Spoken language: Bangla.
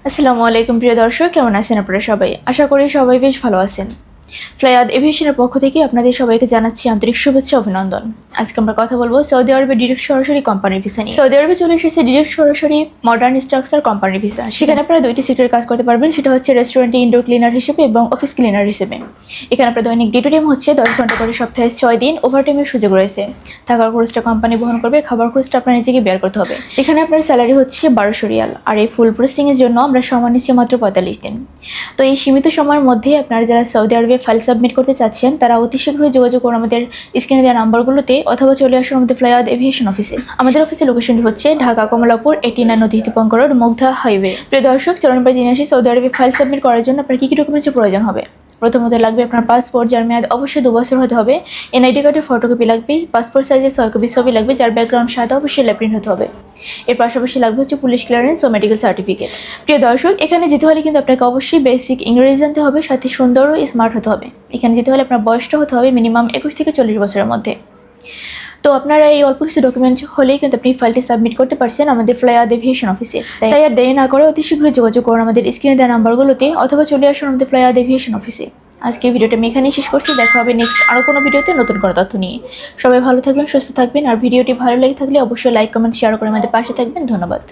আসসালামু আলাইকুম প্রিয় দর্শক, কেমন আছেন আপনারা সবাই? আশা করি সবাই বেশ ভালো আছেন। ফ্লাইয়াদ এভিয়েশনের পক্ষ থেকে আপনাদের সবাইকে জানাচ্ছি আন্তরিক শুভেচ্ছা অভিনন্দন। আজকে আমরা কথা বলবো সৌদি আরবের ডিরেক্ট সরাসরি কোম্পানির ভিসা নিয়ে। সৌদি আরবে চলে এসেছে ডিরেক্ট সরাসরি মডার্ন স্ট্রাকচার কোম্পানির ভিসা। সেখানে আপনারা দুইটি সেক্টরে কাজ করতে পারবেন, সেটা হচ্ছে রেস্টুরেন্টে ইনডোর ক্লিনার হিসেবে এবং অফিস ক্লিনার হিসেবে। এখানে আপনার দৈনিক ডিউটি টাইম হচ্ছে 10 ঘন্টা করে, সপ্তাহে 6 দিন। ওভারটাইমের সুযোগ রয়েছে। থাকার খরচটা কোম্পানি বহন করবে, খাবার খরচটা আপনার নিজেকে বের করতে হবে। এখানে আপনার স্যালারি হচ্ছে 1200 রিয়াল, আর এই ফুল প্রসেসিংয়ের জন্য আমরা সময় নিচ্ছি মাত্র 45 দিন। তো এই সীমিত সময়ের মধ্যে আপনারা যারা সৌদি আরবে ফাইল সাবমিট করতে চাচ্ছেন তারা অতি শীঘ্রই যোগাযোগ করুন আমাদের স্ক্রিনে দেওয়া নাম্বারগুলোতে, অথবা চলে আসুন আমাদের ফ্লাইয়াদ এভিয়েশন অফিসে। আমাদের অফিসের লোকেশনটি হচ্ছে ঢাকা কমলাপুর 89 নদী দীপঙ্কর রোড, মুগধা হাইওয়ে। প্রিয় দর্শক, চলুন আমরা জেনে আসি সৌদি আরবে ফাইল সাবমিট করার জন্য আপনার কী কী ডকুমেন্টসের প্রয়োজন হবে। প্রথমত লাগবে আপনার পাসপোর্ট, যার মেয়াদ অবশ্যই 2 বছর হতে হবে। এনআইডি কার্ডের ফটোকপি লাগবে। পাসপোর্ট সাইজের 6 কপি ছবি লাগবে, যার ব্যাকগ্রাউন্ড সাদা, অবশ্যই ল্যাপ্রিন্ট হতে হবে। এর পাশাপাশি লাগবে হচ্ছে পুলিশ ক্লিয়ারেন্স ও মেডিকেল সার্টিফিকেট। প্রিয় দর্শক, এখানে যেতে হলে কিন্তু আপনাকে অবশ্যই বেসিক ইংরেজি জানতে হবে, সাথে সুন্দর ও স্মার্ট হতে হবে। এখানে যেতে হলে আপনার বয়সটা হতে হবে মিনিমাম 21 থেকে 40 বছরের মধ্যে। তো আপনারা এই অল্প কিছু ডকুমেন্টস হলেই কিন্তু আপনি ফাইলটি সাবমিট করতে পারছেন আমাদের ফ্লাইয়াদ এভিয়েশন অফিসে। তাই আর দেরি না করে অতি শীঘ্রই যোগাযোগ করুন আমাদের স্ক্রিনে দেওয়া নাম্বারগুলোতে, অথবা চলে আসুন আমাদের ফ্লাইয়াদ এভিয়েশন অফিসে। আজকে ভিডিওটা আমি এখানেই শেষ করছি। দেখা হবে নেক্সট আরও কোনো ভিডিওতে নতুন কোনো তথ্য নিয়ে। সবাই ভালো থাকবেন, সুস্থ থাকবেন। আর ভিডিওটি ভালো লেগে থাকলে অবশ্যই লাইক, কমেন্ট, শেয়ার করে আমাদের পাশে থাকবেন। ধন্যবাদ।